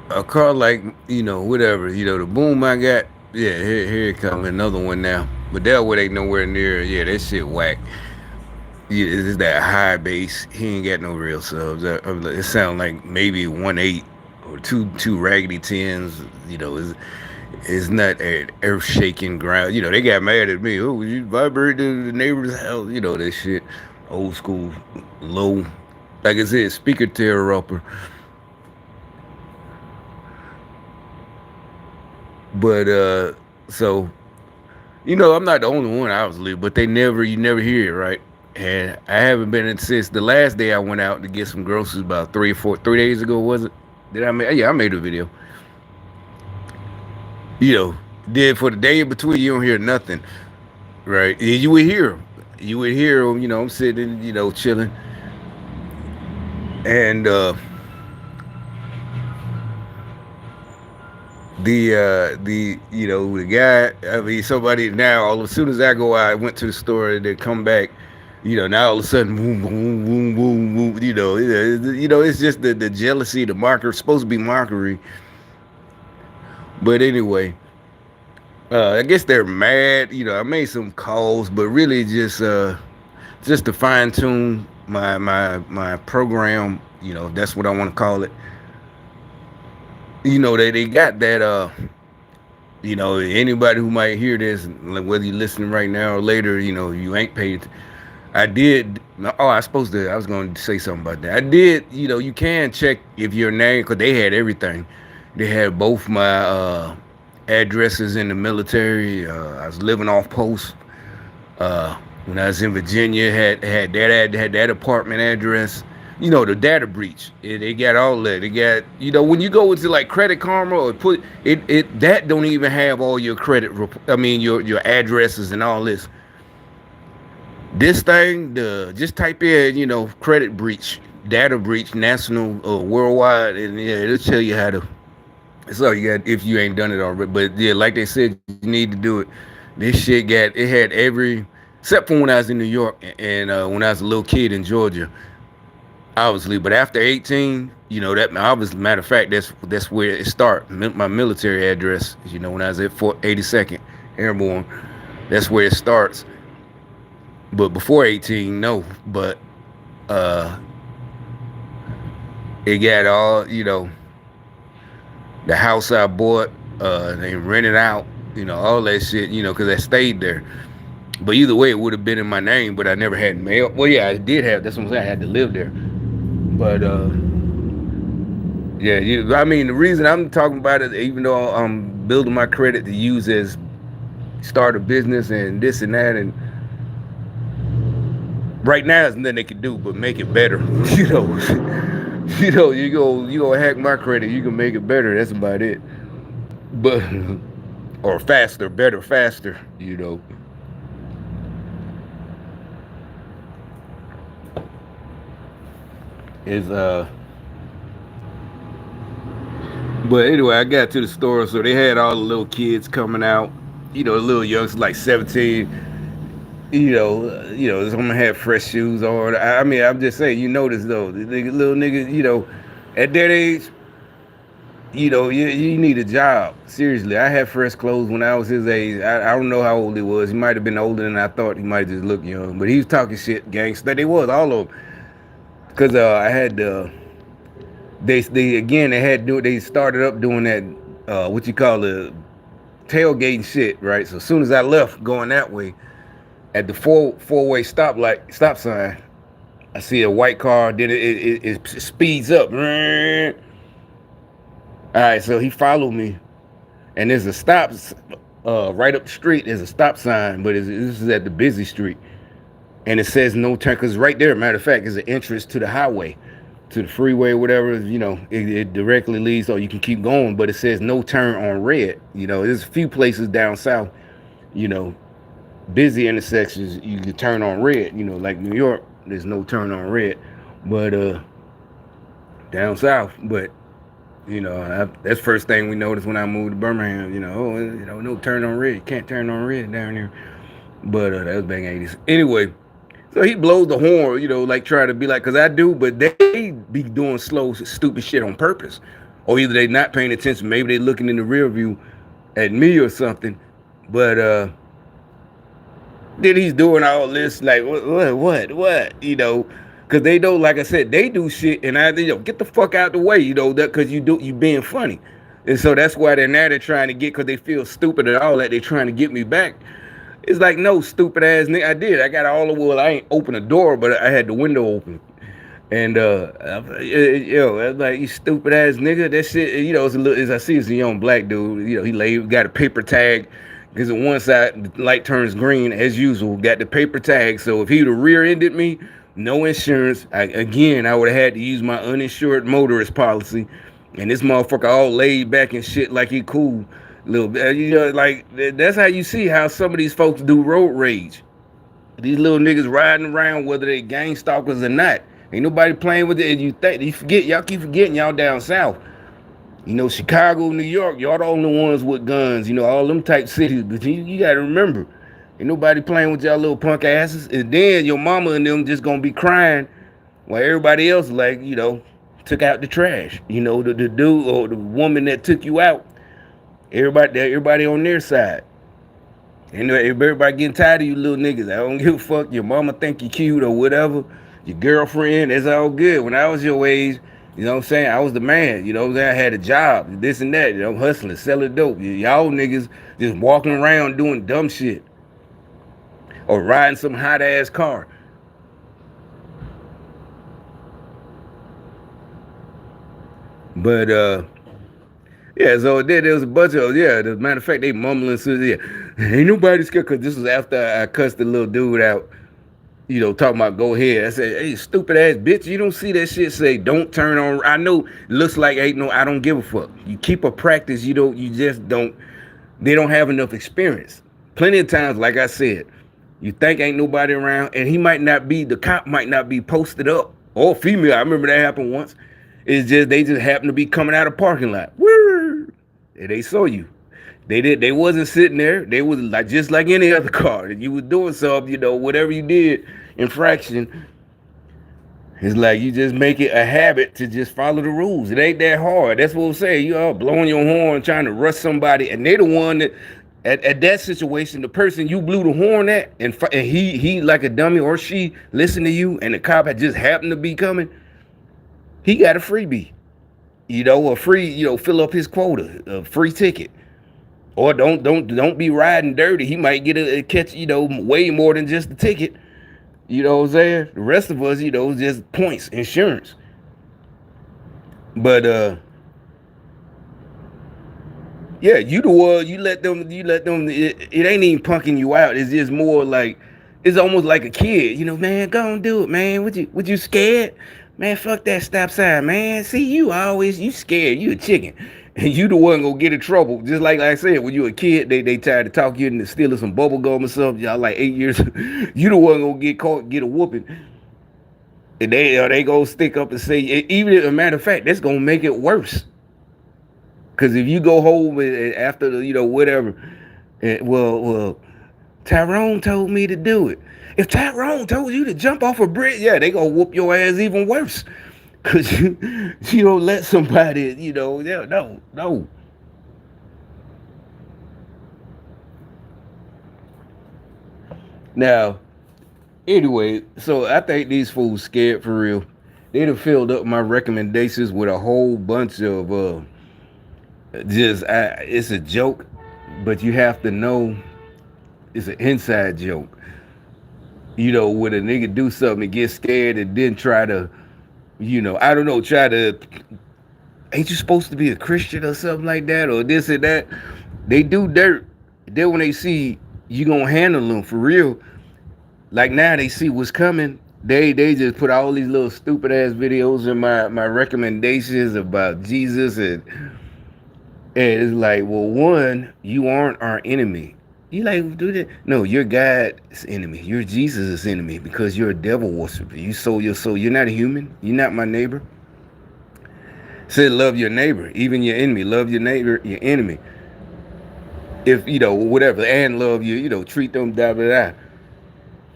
a car like, whatever, the boom I got. Yeah, here it come another one now. But that one ain't nowhere near. Yeah, that shit whack. Yeah, it's that high bass. He ain't got no real subs. It sound like maybe 1.8 or two raggedy tens. It's not an earth shaking ground. They got mad at me. Oh, you vibrate the neighbor's house. That shit. Old school, low. Like I said, speaker tear upper. But so I'm not the only one obviously, but you never hear it, right? And I haven't been in since the last day I went out to get some groceries about 3 days ago, was it? Did I make Yeah, I made a video. You know, then for the day in between you don't hear nothing, right? And you would hear them, I'm sitting, chilling. And the guy, I mean, somebody now, all as soon as I go out, I went to the store and then come back, now all of a sudden boom boom boom boom boom, it's just the jealousy, the marker. It's supposed to be mockery. But anyway, I guess they're mad. I made some calls, but really just to fine tune my program, that's what I want to call it. They got that anybody who might hear this, like whether you're listening right now or later, you ain't paid. I did. Oh, I was going to say something about that. I did. You can check if your name, because they had everything. They had both my addresses in the military. I was living off post. When I was in Virginia, had that apartment address. The data breach. They got all that. They got when you go into like Credit Karma or put it that don't even have all your credit. I mean your addresses and all this. This thing, just type in credit breach, data breach, national, worldwide, and yeah, it'll tell you how to. That's all you got if you ain't done it already. But yeah, like they said, you need to do it. This shit it had every, except for when I was in New York and when I was a little kid in Georgia, obviously. But after 18, that obviously, matter of fact, that's where it started. My military address, when I was at 82nd Airborne, that's where it starts. But before 18, no. But uh, it got all, the house I bought, they rented out, all that shit, because I stayed there. But either way, it would have been in my name, but I never had mail. Well, yeah, I did have. That's what I'm saying. I had to live there. But yeah, I mean, the reason I'm talking about it, even though I'm building my credit to use as start a business and this and that, and right now there's nothing they can do but make it better. You go hack my credit, you can make it better. That's about it. But or faster, better, faster. Is But anyway, I got to the store, so they had all the little kids coming out. Little youngsters like 17. Some of them had fresh shoes on. I mean, I'm just saying, notice though, the little niggas, at that age, you need a job. Seriously, I had fresh clothes when I was his age. I don't know how old he was. He might have been older than I thought. He might just look young, but he was talking shit, gangster. They was all of them. Cause I had they again they started up doing that what you call the tailgating shit, right? So as soon as I left going that way, at the four-way stop sign, I see a white car. Then it speeds up. All right, so he followed me, and there's a stop right up the street. There's a stop sign, but this is at the busy street, and it says no turn. Cause right there, matter of fact, is an entrance to the highway, to the freeway, whatever. It directly leads, so you can keep going. But it says no turn on red. There's a few places down south, you know, busy intersections you can turn on red. Like New York, there's no turn on red. But down south, but that's first thing we noticed when I moved to Birmingham. No turn on red. You can't turn on red down there. But that was back in '80s. Anyway, so he blows the horn, like trying to be like, cause I do, but they be doing slow, stupid shit on purpose. or either they not paying attention. Maybe they looking in the rear view at me or something. But then he's doing all this like what, you know, because they don't, like I said, they do shit, and get the fuck out the way, you know, that because you being funny, and so that's why they're trying to get, because they feel stupid and all that, they trying to get me back. It's like, no, stupid ass nigga, I got all the, well, I ain't open the door, but I had the window open. And I'm like, you stupid ass nigga. That shit, you know, it's a little, as I see, it's a young black dude. You know, got a paper tag, because on one side the light turns green as usual. Got the paper tag, so if he'd have rear-ended me, no insurance. I would have had to use my uninsured motorist policy. And this motherfucker all laid back and shit like he cool, little bit. You know, like that's how you see how some of these folks do road rage. These little niggas riding around, whether they gang stalkers or not. Ain't nobody playing with it. And you forget, y'all keep forgetting y'all down south. You know, Chicago, New York, y'all the only ones with guns. You know, all them type cities. But you gotta remember, ain't nobody playing with y'all little punk asses. And then your mama and them just gonna be crying while everybody else, like, you know, took out the trash. You know, the dude or the woman that took you out, everybody on their side. And everybody getting tired of you little niggas. I don't give a fuck. Your mama think you cute or whatever. Your girlfriend, that's all good. When I was your age, you know what I'm saying, I was the man. You know what I'm saying? I had a job, this and that. You know, hustling, selling dope. Y'all niggas just walking around doing dumb shit. Or riding some hot ass car. But yeah, so there was a bunch of, as a matter of fact, they mumbling, so yeah, ain't nobody scared, because this was after I cussed the little dude out, you know, talking about go ahead. I said, hey, stupid ass bitch, you don't see that shit say don't turn on. I know it looks like ain't no, I don't give a fuck. You keep a practice, you just don't, they don't have enough experience. Plenty of times, like I said, you think ain't nobody around, and the cop might not be posted up, or female. I remember that happened once. It's just, they just happened to be coming out of parking lot. Woo! And they saw you. They wasn't sitting there. They was like just like any other car. You was doing something, you know, whatever you did, infraction. It's like you just make it a habit to just follow the rules. It ain't that hard. That's what I'm saying. You all blowing your horn, trying to rush somebody, and they the one that at that situation, the person you blew the horn at, and he like a dummy, or she listened to you, and the cop had just happened to be coming. He got a freebie, you know, a free, you know, fill up his quota, a free ticket. Or don't be riding dirty. He might get a catch, you know, way more than just the ticket. You know what I'm saying? The rest of us, you know, just points, insurance. But yeah, you the one, you let them, it ain't even punking you out. It's just more like, it's almost like a kid, you know, man, go and do it, man. Would you scared? Man, fuck that stop sign, man. See, you scared, you a chicken. And you the one gonna get in trouble. Just like I said, when you a kid, they tried to talk you into stealing some bubble gum or something. Y'all like 8 years. You the one gonna get caught, get a whooping. And they gonna stick up and say, even as a matter of fact, that's gonna make it worse. Cause if you go home after the, you know, whatever, well, Tyrone told me to do it. If Tyrone told you to jump off a bridge, yeah, they gonna whoop your ass even worse. Cause you don't let somebody, you know, no. Now, anyway, so I think these fools scared for real. They'd have filled up my recommendations with a whole bunch of it's a joke, but you have to know it's an inside joke. You know, when a nigga do something and get scared and then try to, you know, I don't know, ain't you supposed to be a Christian or something like that, or this and that? They do dirt. Then when they see you gonna handle them for real, like now they see what's coming, they just put all these little stupid ass videos in my recommendations about Jesus, and it's like, well, one, you aren't our enemy. You like, do that? No, you're God's enemy. You're Jesus' enemy because you're a devil worshiper. You sold your soul. You're not a human. You're not my neighbor. Said love your neighbor, even your enemy. Love your neighbor, your enemy. If, you know, whatever, and love you, you know, treat them, da da da.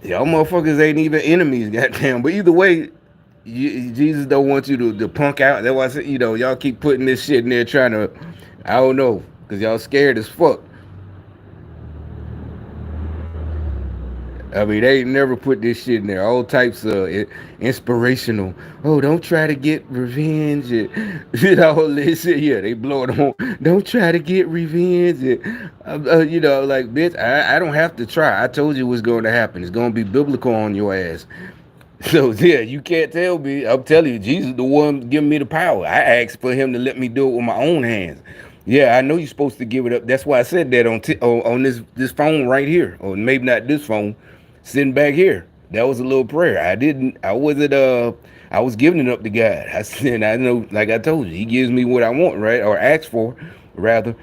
Y'all motherfuckers ain't even enemies, goddamn. But either way, Jesus don't want you to punk out. That's why I said, y'all keep putting this shit in there trying to, I don't know, because y'all scared as fuck. I mean, they ain't never put this shit in there. All types of inspirational. Oh, don't try to get revenge. All this shit. Yeah, they blow it on. Don't try to get revenge. Like, bitch, I don't have to try. I told you what's going to happen. It's going to be biblical on your ass. So yeah, you can't tell me. I'm telling you, Jesus the one giving me the power. I asked for him to let me do it with my own hands. Yeah, I know you're supposed to give it up. That's why I said that on this phone right here, or maybe not this phone, sitting back here. That was a little prayer. I wasn't I was giving it up to God. I said, I know, like I told you, he gives me what I want, right? Or ask for, rather.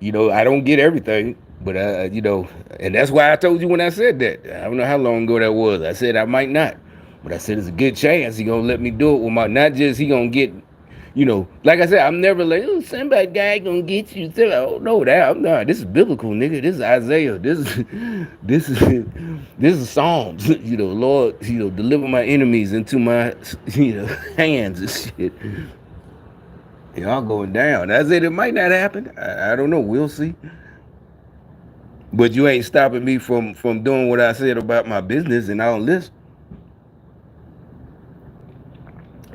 I don't get everything, but and that's why I told you when I said that. I don't know how long ago that was. I said I might not, but I said it's a good chance he gonna let me do it with my. Not just he gonna get, like I said, I'm never like, oh, somebody guy gonna get you. Oh no, that I'm not. This is biblical, nigga. This is Isaiah. This is this is Psalms. Lord, deliver my enemies into my hands and shit. Y'all going down. I said it might not happen. I don't know. We'll see. But you ain't stopping me from doing what I said about my business and all this.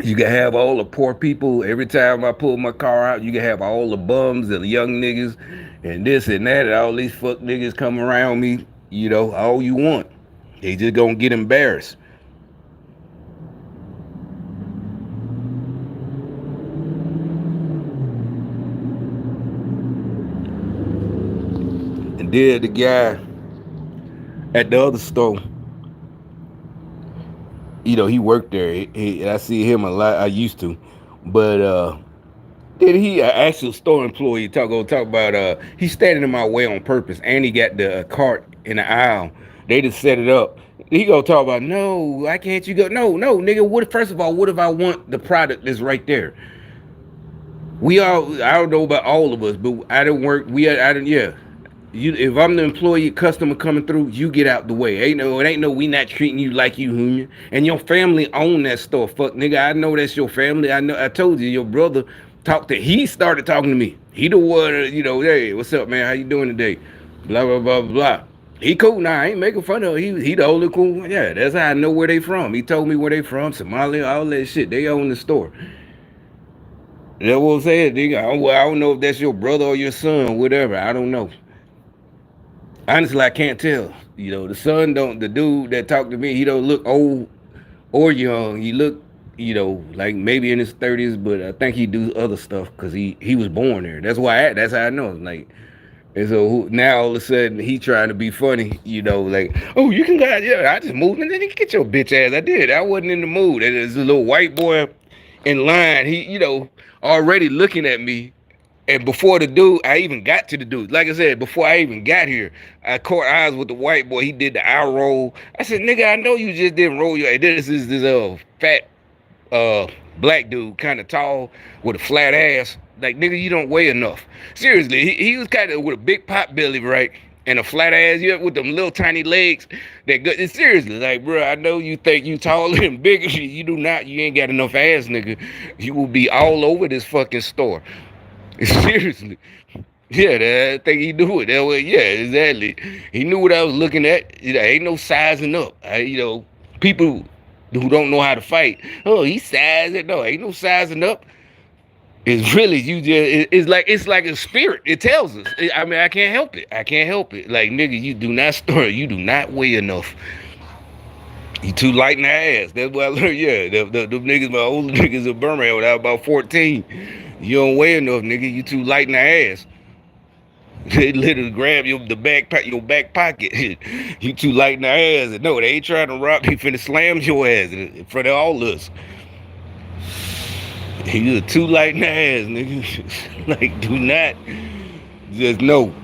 You can have all the poor people. Every time I pull my car out, you can have all the bums and the young niggas and this and that and all these fuck niggas come around me. All you want. They just gonna get embarrassed. And then the guy at the other store, he worked there. I see him a lot. I used to, but then he an actual store employee talk about he's standing in my way on purpose, and he got the cart in the aisle. They just set it up. He gonna talk about, no, why can't you go? No, nigga. First of all, what if I want the product that's right there? I don't know about all of us, but I didn't work. I didn't. Yeah, if I'm the employee customer coming through, you get out the way. It ain't no we not treating you like you human. And your family own that store. Fuck nigga, I know that's your family. I told you your brother he started talking to me. He the one, hey, what's up, man? How you doing today? Blah blah blah blah. He cool now. I ain't making fun of him. He the only cool. Yeah, that's how I know where they from. He told me where they from, Somalia, all that shit. They own the store. That's what I'm saying, nigga. I don't know if that's your brother or your son, whatever. I don't know. Honestly, I can't tell. The dude that talked to me, he don't look old or young. He look, like maybe in his 30s, but I think he do other stuff because he was born there. That's how I know. Like, and so now all of a sudden he trying to be funny, like, oh, you can go, yeah, I just moved, and then you get your bitch ass. I did. I wasn't in the mood. And there's a little white boy in line. He, already looking at me. And before the dude, I even got to the dude. Like I said, before I even got here, I caught eyes with the white boy. He did the eye roll. I said, nigga, I know you just didn't roll your. This is this fat black dude, kind of tall with a flat ass. Like, nigga, you don't weigh enough. Seriously, he was kind of with a big pot belly, right? And a flat ass, with them little tiny legs. That good. Seriously, like, bro, I know you think you taller and bigger. You do not. You ain't got enough ass, nigga. You will be all over this fucking store. Seriously. Yeah, I think he knew it that way. Yeah, exactly. He knew what I was looking at. Ain't no sizing up. People who don't know how to fight, oh, he sizing. No, ain't no sizing up. It's really it's like a spirit. It tells us. I mean, I can't help it. Like, nigga, you do not weigh enough. You too light in the ass. That's what I learned. Yeah, the niggas, my older niggas in Birmingham when I was about 14. You don't weigh enough, nigga. You too light in the ass. They literally grab your back pocket. You too light in the ass. And no, they ain't trying to rob you. Finna slam your ass in front of all of us. You too light in the ass, nigga. Like, do not. Just know.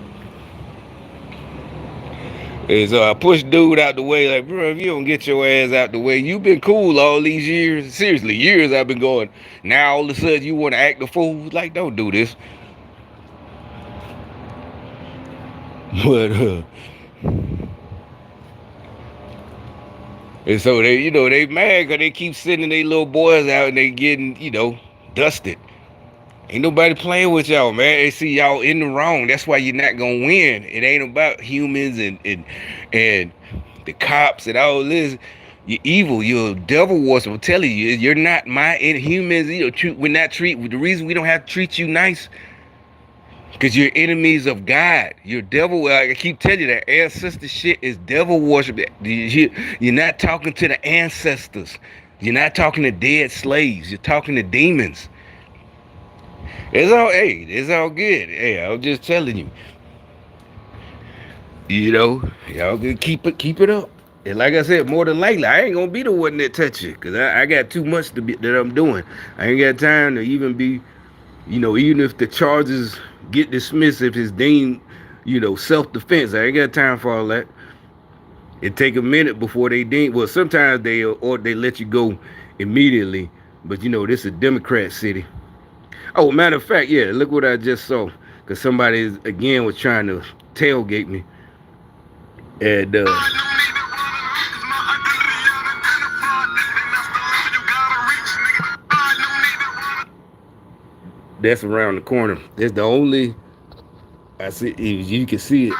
And so I pushed dude out the way, like, bro, if you don't get your ass out the way, you've been cool all these years. Seriously, years I've been going. Now all of a sudden you want to act a fool? Like, don't do this. But And so they, they mad because they keep sending their little boys out and they getting, dusted. Ain't nobody playing with y'all, man. They see y'all in the wrong. That's why you're not gonna win. It ain't about humans and the cops and all this. You're evil. You're a devil worshiper. I'm telling you, you're not my humans. We're not treat. The reason we don't have to treat you nice, because you're enemies of God. You're devil. I keep telling you that ancestor shit is devil worship. You're not talking to the ancestors. You're not talking to dead slaves. You're talking to demons. It's all good. Hey, I'm just telling you. Y'all can keep it up. And like I said, more than likely, I ain't gonna be the one that touch it, cause I got too much that I'm doing. I ain't got time to even be, even if the charges get dismissed, if it's deemed, self-defense, I ain't got time for all that. It take a minute before they deem. Well, sometimes they let you go immediately, but this is a Democrat city. Oh, matter of fact, yeah, look what I just saw. Because somebody, again, was trying to tailgate me. And, that's around the corner. That's the only, I see, you can see it.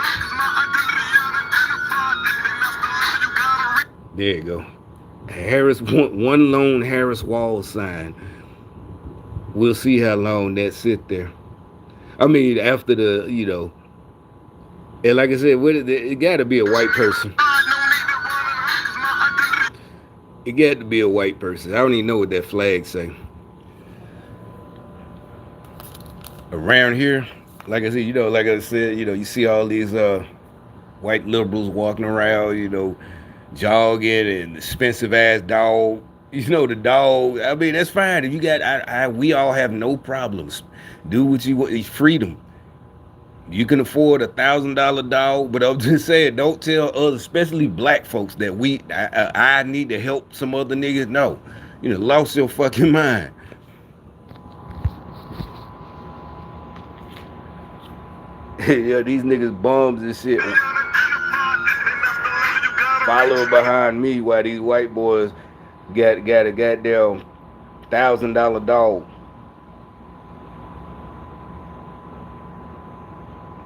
There you go. Harris, one lone Harris Wall sign. We'll see how long that sit there. I mean, after the, and like I said, it got to be a white person. It got to be a white person. I don't even know what that flag say. Around here, like I said, you see all these white liberals walking around, jogging and expensive ass dog. The dog. I mean, that's fine. If you got, we all have no problems. Do what you want. It's freedom. You can afford $1,000 dog, but I'm just saying, don't tell others, especially black folks, that I need to help some other niggas. No, lost your fucking mind. Yeah, these niggas bums and shit following behind me while these white boys got a goddamn $1,000 dog.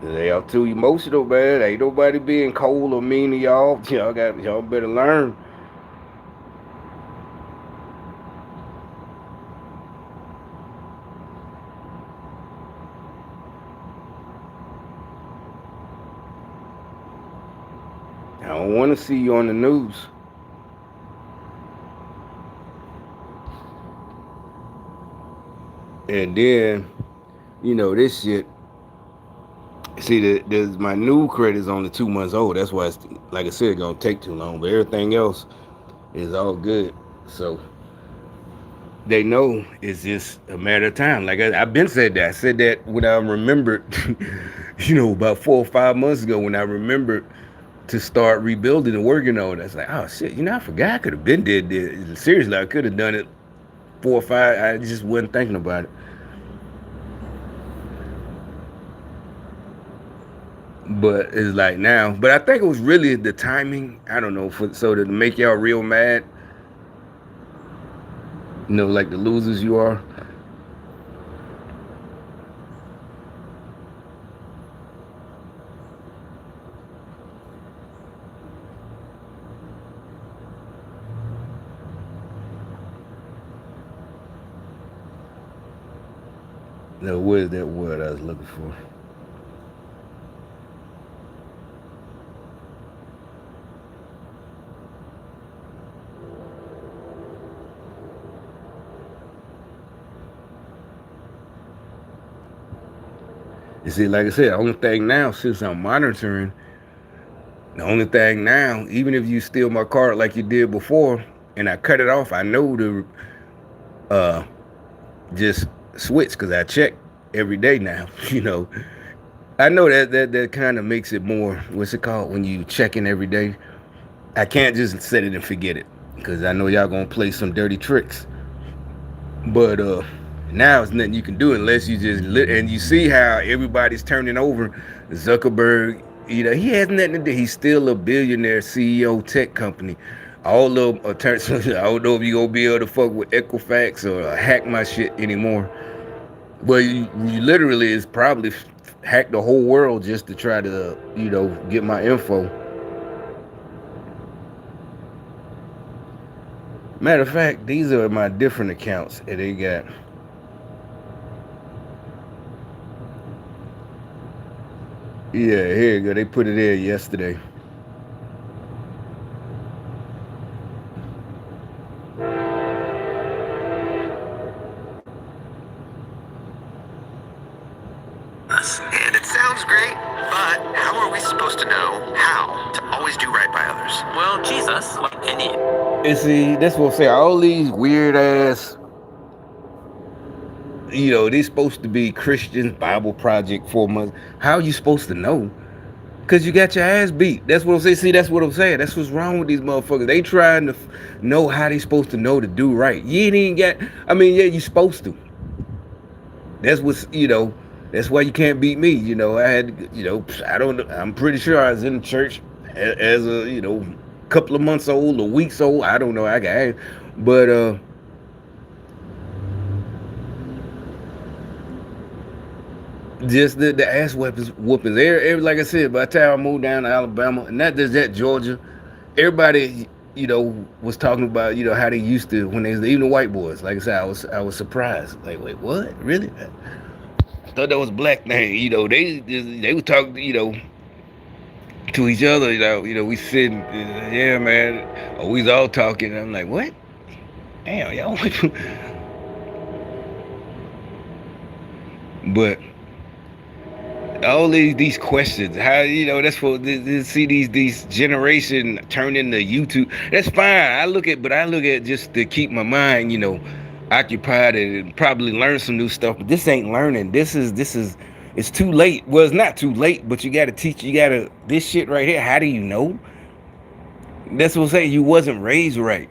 They are too emotional, man. Ain't nobody being cold or mean to y'all. Y'all better learn. I don't want to see you on the news. And then, this shit. See, there's my new credit's only 2 months old. That's why it's, like I said, gonna take too long. But everything else is all good. So they know it's just a matter of time. Like I've been said that. I said that when I remembered, about 4 or 5 months ago when I remembered to start rebuilding and working on it. I was like, oh shit, I forgot I could have been did this. Seriously, I could have done it 4 or 5. I just wasn't thinking about it. But it's like now. But I think it was really the timing. I don't know, so to make y'all real mad. Like the losers you are. No, where's that word I was looking for? You see, like I said, the only thing now, since I'm monitoring, the only thing now, even if you steal my card like you did before, and I cut it off, I know to just switch, because I check every day now. I know that kind of makes it more, what's it called, when you checking every day. I can't just set it and forget it, because I know y'all gonna play some dirty tricks. But now it's nothing you can do unless you just and you see how everybody's turning over. Zuckerberg, he has nothing to do. He's still a billionaire CEO tech company. All of them I don't know if you gonna be able to fuck with Equifax or hack my shit anymore. But you literally is probably hack the whole world just to try to get my info. Matter of fact, these are my different accounts that they got. Yeah, here you go. They put it there yesterday. And it sounds great, but how are we supposed to know how to always do right by others? Well, Jesus, like any. And see, that's what I'm saying. All these weird ass, these supposed to be Christians, Bible Project 4 months. How are you supposed to know? Because you got your ass beat. That's what I'm saying. See, that's what I'm saying. That's what's wrong with these motherfuckers. They trying to know how they supposed to know to do right. You ain't even got, yeah, you supposed to. That's what's, that's why you can't beat me. I had, I don't know. I'm pretty sure I was in the church as a, couple of months old or weeks old. I don't know. I got, but, just the ass whoopings. Like I said, by the time I moved down to Alabama, and not just that, Georgia, everybody, was talking about, how they used to when they was even the white boys. Like I said, I was surprised. Like, wait, what? Really? I thought that was a black thing. They would talk, to each other. We sitting, yeah, man. Or we was all talking. And I'm like, what? Damn, y'all. But all these questions, how that's for to see these generation turn into YouTube. That's fine. I look at just to keep my mind occupied and probably learn some new stuff. But this ain't learning. This is it's too late. Well, it's not too late, but you got to teach. You got to this shit right here. How do you know? That's what I'm saying. You wasn't raised right.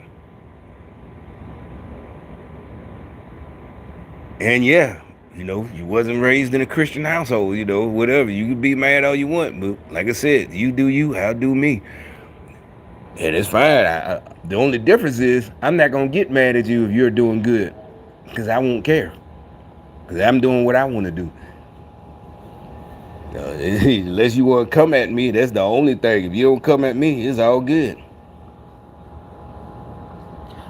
And yeah, you wasn't raised in a Christian household, whatever. You can be mad all you want, but like I said, you do you, I'll do me. And it's fine. The only difference is I'm not going to get mad at you if you're doing good, because I won't care, because I'm doing what I want to do. Unless you want to come at me, that's the only thing. If you don't come at me, it's all good.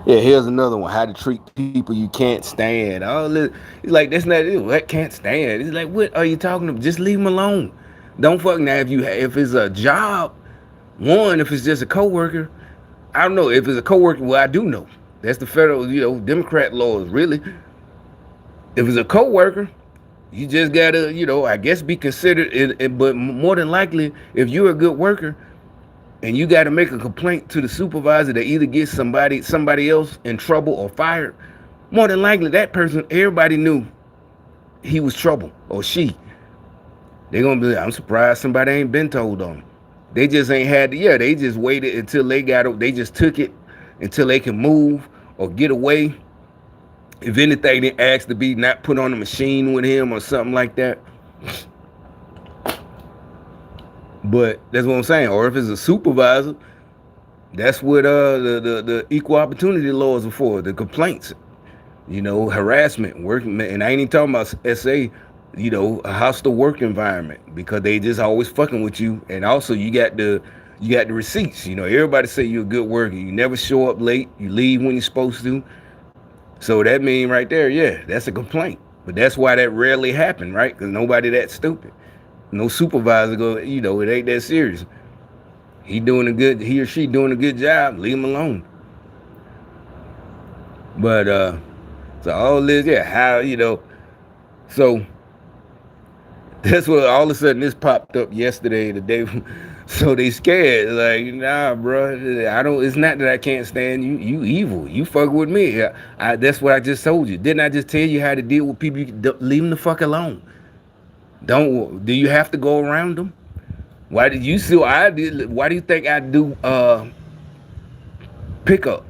Yeah, here's another one. How to treat people you can't stand. All this, it's like that's not it. What can't stand? It's like, what are you talking about? Just leave them alone. Don't fuck now. If it's a job, if it's just a coworker, I don't know. If it's a coworker, well, I do know. That's the federal, Democrat laws. Really, if it's a coworker, you just gotta, I guess be considered. But more than likely, if you're a good worker, and you got to make a complaint to the supervisor to either get somebody else in trouble or fired, more than likely that person, everybody knew he was trouble or she. They're gonna be like, I'm surprised somebody ain't been told on them. They just ain't had they just waited until they just took it until they can move or get away. If anything, they asked to be not put on a machine with him or something like that. But that's what I'm saying. Or if it's a supervisor, that's what the equal opportunity laws are for. The complaints, harassment, working, and I ain't even talking about SA. A hostile work environment, because they just always fucking with you. And also you got the receipts. Everybody say you're a good worker. You never show up late. You leave when you're supposed to. So that mean right there, yeah, that's a complaint. But that's why that rarely happen, right? Because nobody that stupid. No supervisor go, it ain't that serious. He or she doing a good job, leave him alone. But so all this, yeah, how so that's what all of a sudden this popped up yesterday, the day. So they scared, like, nah, bro, I don't. It's not that I can't stand you. You evil. You fuck with me. That's what I just told you. Didn't I just tell you how to deal with people? Leave them the fuck alone. Do you have to go around them? Why did you see I did? Why do you think I do pickup?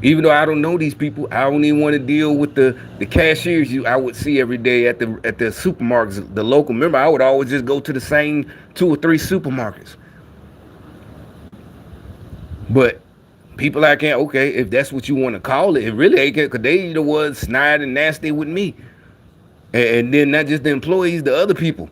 Even though I don't know these people, I don't even want to deal with the cashiers I would see every day at the supermarkets, the local. Remember, I would always just go to the same 2 or 3 supermarkets. But People I can't, okay, if that's what you want to call it, it really ain't, because they the ones snide and nasty with me. And then not just the employees, the other people,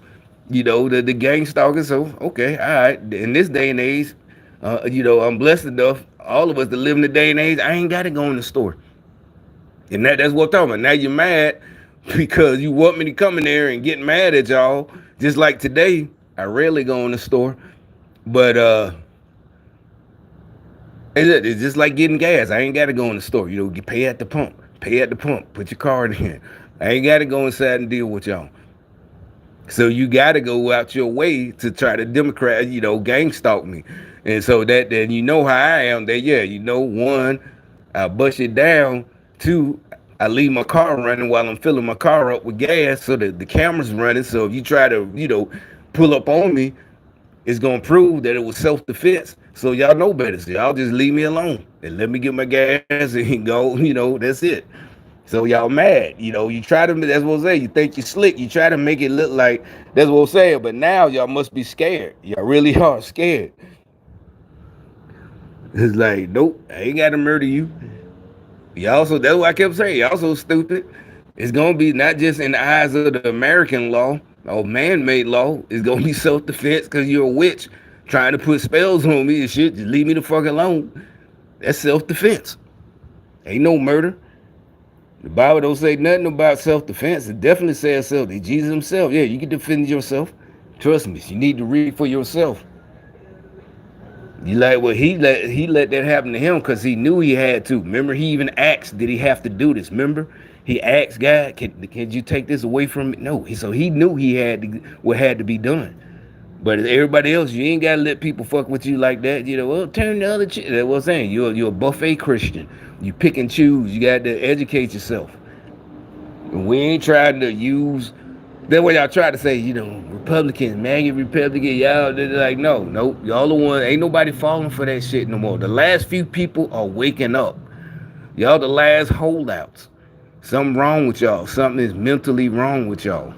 the gang stalkers. So, okay, all right. In this day and age, I'm blessed enough, all of us that live in the day and age, I ain't got to go in the store. And that's what I'm talking about. Now you're mad because you want me to come in there and get mad at y'all. Just like today, I rarely go in the store. But it's just like getting gas. I ain't got to go in the store. You pay at the pump. Pay at the pump. Put your card in. I ain't got to go inside and deal with y'all. So you got to go out your way to try to gang stalk me. And so then how I am. That, one, I bust it down. Two, I leave my car running while I'm filling my car up with gas so that the camera's running. So if you try to, pull up on me, it's going to prove that it was self-defense. So y'all know better. So y'all just leave me alone and let me get my gas and go, that's it. So y'all mad, you try to, that's what I'm saying, you think you're slick, you try to make it look like, that's what I'm saying, but now y'all must be scared. Y'all really are scared. It's like, nope, I ain't got to murder you. Y'all so, that's what I kept saying, y'all so stupid. It's going to be not just in the eyes of the American law or man-made law, it's going to be self-defense because you're a witch trying to put spells on me and shit, just leave me the fuck alone. That's self-defense. Ain't no murder. The Bible don't say nothing about self-defense. It definitely says self. Jesus himself, yeah, you can defend yourself. Trust me, you need to read for yourself. You like, well, he let that happen to him because he knew he had to. Remember, he even asked, did he have to do this? Remember, he asked God, can you take this away from me? No, so he knew he had what had to be done. But everybody else, you ain't gotta let people fuck with you like that. Well, turn the other cheek. That's what I'm saying. You're a buffet Christian. You pick and choose. You got to educate yourself. And we ain't trying to use. That's what y'all try to say. Republicans, MAGA Republican. Y'all, they're like, no, y'all the one. Ain't nobody falling for that shit no more. The last few people are waking up. Y'all the last holdouts. Something wrong with y'all. Something is mentally wrong with y'all.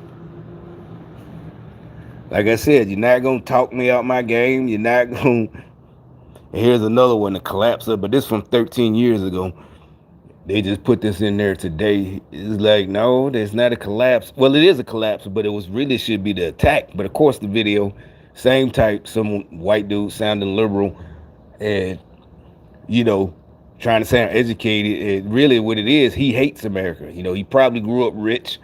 Like I said, you're not going to talk me out my game. You're not going to... Here's another one, the collapse of, but this from 13 years ago. They just put this in there today. It's like, no, there's not a collapse. Well, it is a collapse, but it was really should be the attack. But of course, the video, same type, some white dude sounding liberal and, trying to sound educated. And really what it is, he hates America. He probably grew up rich,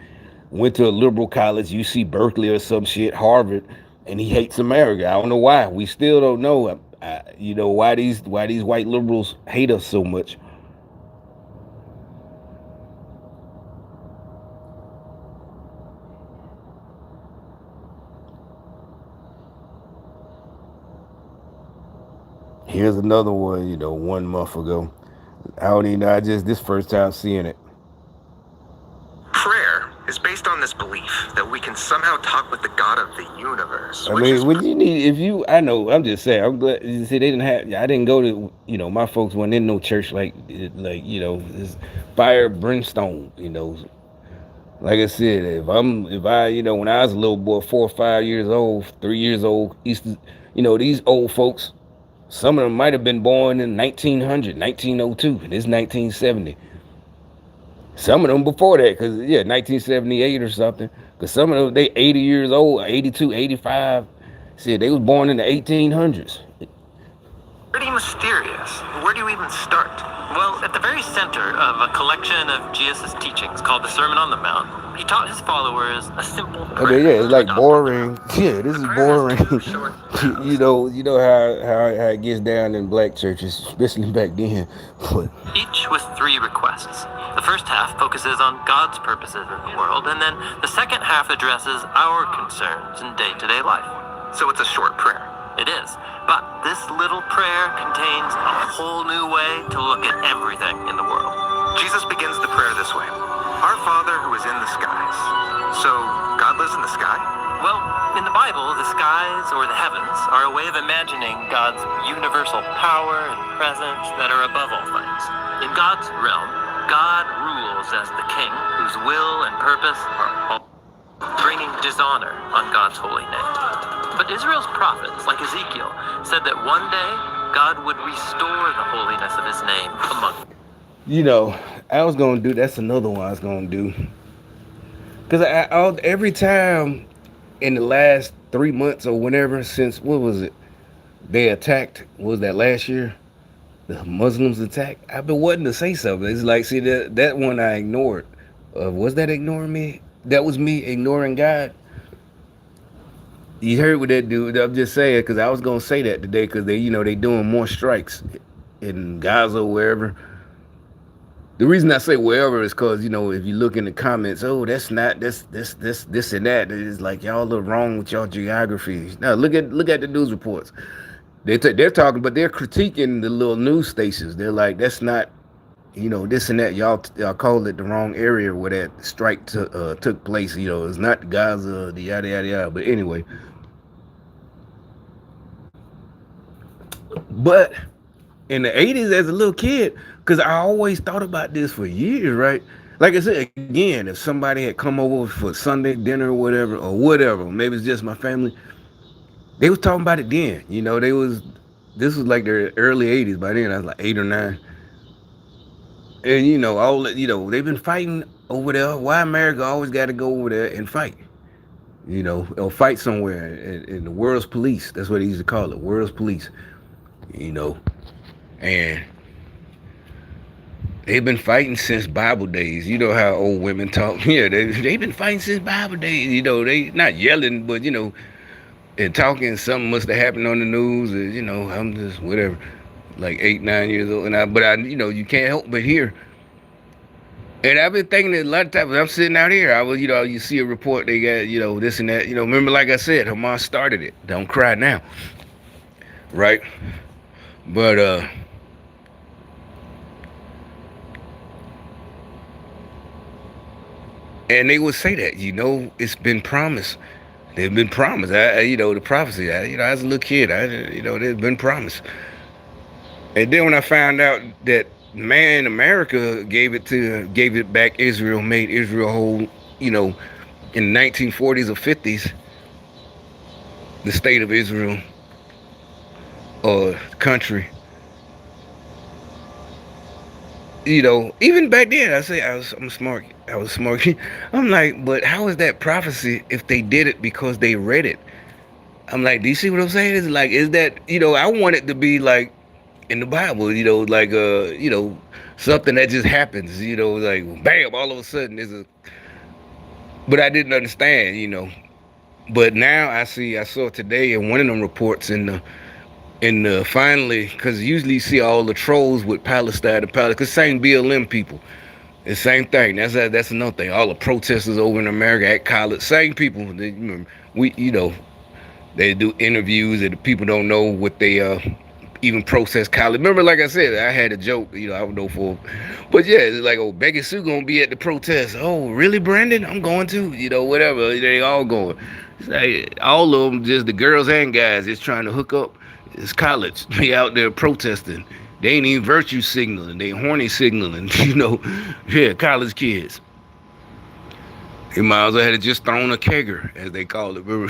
went to a liberal college, UC Berkeley or some shit, Harvard, and he hates America. I don't know why. We still don't know, why these white liberals hate us so much. Here's another one, 1 month ago. I don't even know, this first time seeing it. Prayer is based on this belief that we can somehow talk with the God of the universe. I mean, what you need, I know, I'm just saying, I'm glad, you see, they didn't have, I didn't go to, my folks weren't in no church like, this fire, brimstone, Like I said, if I, when I was a little boy, 4 or 5 years old, 3 years old, these old folks, some of them might have been born in 1900, 1902, and it's 1970. Some of them before that, because, 1978 or something. Because some of them, they 80 years old, 82, 85. Said they was born in the 1800s. Pretty mysterious. Where do you even start? Well, at the very center of a collection of Jesus' teachings called the Sermon on the Mount, he taught his followers a simple prayer. Okay, it's like boring. Yeah, this is boring. you know how it gets down in black churches, especially back then. But each with 3 requests. The first half focuses on God's purposes in the world, and then the second half addresses our concerns in day-to-day life. So it's a short prayer. It is. But this little prayer contains a whole new way to look at everything in the world. Jesus begins the prayer this way. Our Father who is in the skies. So, God lives in the sky? Well, in the Bible, the skies or the heavens are a way of imagining God's universal power and presence that are above all things. In God's realm, God rules as the king whose will and purpose are all bringing dishonor on God's holy name. But Israel's prophets, like Ezekiel, said that one day God would restore the holiness of his name among. You know, I was gonna do. That's another one I was gonna do. Cause every time in the last 3 months or whenever since what was it? They attacked. What was that last year? The Muslims attacked. I've been wanting to say something. It's like, see that one I ignored. Was that ignoring me? That was me ignoring God. You heard what that dude? I'm just saying because I was gonna say that today because they doing more strikes in Gaza or wherever. The reason I say wherever is because if you look in the comments, oh that's not this and that. It's like y'all look wrong with y'all geography. Now look at the news reports. They're talking, but they're critiquing the little news stations. They're like that's not this and that. Y'all called it the wrong area where that strike took place. It's not Gaza, the yada yada yada. But anyway. But in the 80s as a little kid, because I always thought about this for years, right? Like I said, again, if somebody had come over for Sunday dinner or whatever, maybe it's just my family, they was talking about it then. This was like the early 80s. By then I was like 8 or 9. And they've been fighting over there. Why America always got to go over there and fight? Or fight somewhere in the world's police. That's what they used to call it, world's police. And they've been fighting since Bible days. You know how old women talk. Yeah, they've been fighting since Bible days. They not yelling, but and talking. Something must have happened on the news. Or, I'm just whatever, like 8, 9 years old, but you can't help but hear. And I've been thinking that a lot of times when I'm sitting out here, I was, you see a report they got, this and that. Remember, like I said, Hamas started it. Don't cry now, right? But and they would say that, it's been promised. They've been promised. The prophecy. As a little kid, they've been promised. And then when I found out that man, America gave it back Israel, made Israel whole, in the 1940s or 50s, the state of Israel or country. Even back then, I was smart. I'm like, but how is that prophecy if they did it because they read it? I'm like, do you see what I'm saying? It's like, is that, I want it to be like in the Bible, like, something that just happens, like, bam, all of a sudden but I didn't understand, But now I saw today in one of them reports in the finally, because usually you see all the trolls with Palestine and Palestine, because same BLM people. The same thing. That's another thing. All the protesters over in America at college, same people. They do interviews and the people don't know what they even protest college. Remember, like I said, I had a joke. I don't know but yeah, it's like, oh, Becky Sue gonna be at the protest. Oh, really, Brandon? I'm going to. Whatever. They all going. It's like all of them, just the girls and guys, just trying to hook up. It's college. They out there protesting. They ain't even virtue signaling. They horny signaling. Yeah, college kids. They might as well have just thrown a kegger, as they call it. You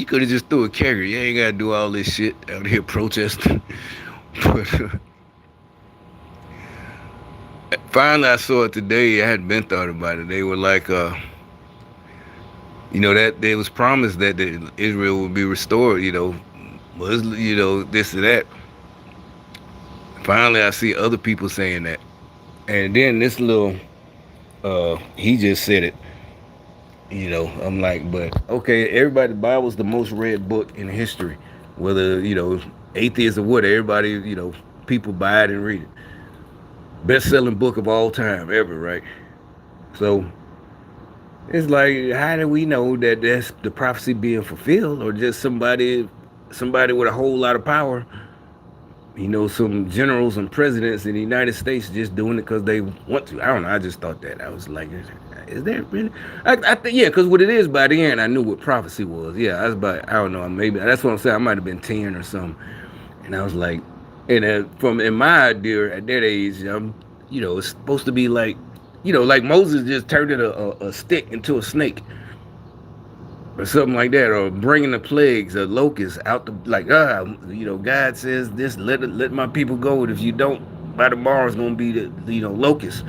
could have just threw a kegger. You ain't got to do all this shit out here protesting. But finally, I saw it today. I hadn't been thought about it. They were like, that it was promised that Israel would be restored, this and that. Finally, I see other people saying that. And then this little, he just said it. I'm like, but okay, everybody, the Bible's the most read book in history. Whether, atheists or what, everybody, people buy it and read it. Best-selling book of all time, ever, right? So, it's like, how do we know that that's the prophecy being fulfilled? Or just somebody with a whole lot of power, some generals and presidents in the United States just doing it because they want to. I don't know. I just thought that. I was like, is that really? I think, yeah, because what it is, by the end, I knew what prophecy was. Yeah, I was about, I don't know, maybe, that's what I'm saying. I might have been 10 or something. And I was like, and in my idea at that age, it's supposed to be like, like Moses just turned it a stick into a snake. or something like that, or bringing the plagues or locusts out the God says this, let my people go, and if you don't, by tomorrow it's gonna be the locusts,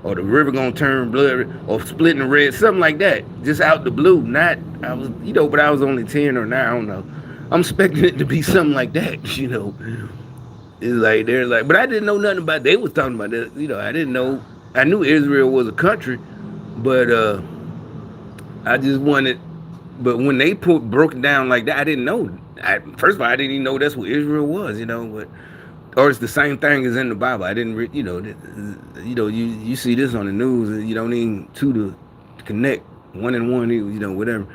or the river gonna turn blood, or splitting the red, something like that, just out the blue. Not I was but I was only 10 or 9, I don't know. I'm expecting it to be something like that. It's like they're like, but I didn't know nothing about. They was talking about that. I didn't know. I knew Israel was a country, but I just wanted. But when they broke it down like that, I didn't know. First of all, I didn't even know that's what Israel was. But or it's the same thing as in the Bible. I didn't. You see this on the news. You don't need two to connect, one and one. Whatever.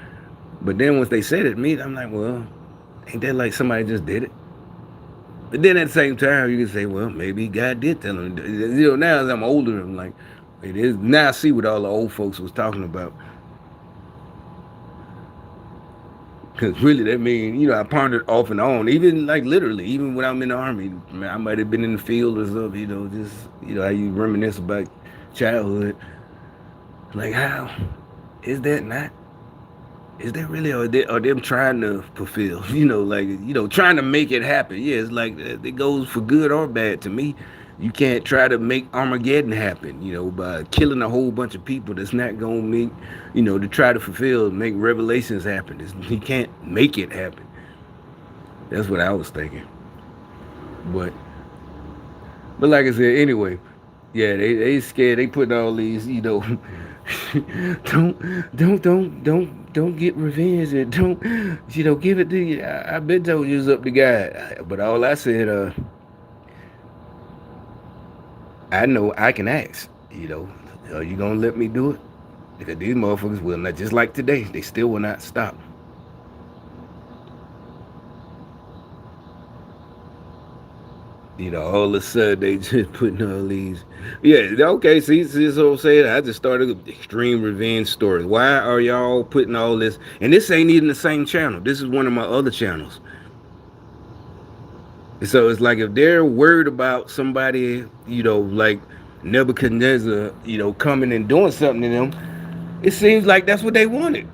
But then once they said it, I'm like, well, ain't that like somebody just did it? But then at the same time, you can say, well, maybe God did tell him. Now as I'm older, I'm like, it is. Now I see what all the old folks was talking about. Because really, that means, I pondered off and on. Even, like, literally, even when I'm in the Army, I might have been in the field or something, just, how you reminisce about childhood. Like, how is that not? Is that really, or them trying to fulfill, trying to make it happen? Yeah, it's like it goes for good or bad to me. You can't try to make Armageddon happen, by killing a whole bunch of people. That's not going to make, to try to make revelations happen. You can't make it happen. That's what I was thinking. But like I said, anyway, yeah, they scared. They putting all these, don't get revenge, and don't, give it to you. I been told you was up to God, but all I said, I know I can ask, are you gonna let me do it? Because these motherfuckers will not, just like today, they still will not stop. All of a sudden they just putting all these. Yeah, okay, see what I'm saying? I just started extreme revenge stories. Why are y'all putting all this? And this ain't even the same channel. This is one of my other channels. So it's like if they're worried about somebody, like Nebuchadnezzar, coming and doing something to them, it seems like that's what they wanted.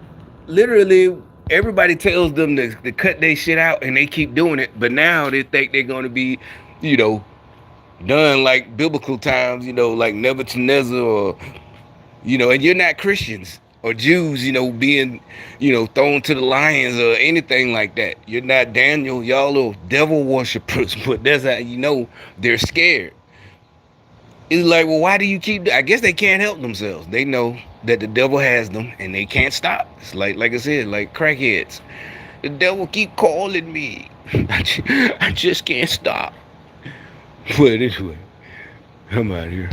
Literally, everybody tells them to cut their shit out, and they keep doing it. But now they think they're going to be, done like biblical times, like Nebuchadnezzar, or, and you're not Christians or Jews, being, thrown to the lions or anything like that. You're not Daniel. Y'all are devil worshippers, but that's how they're scared. It's like, well, why do you keep? I guess they can't help themselves. They know that the devil has them, and they can't stop. It's like I said, like crackheads. The devil keep calling me. I just can't stop. But anyway, I'm out here.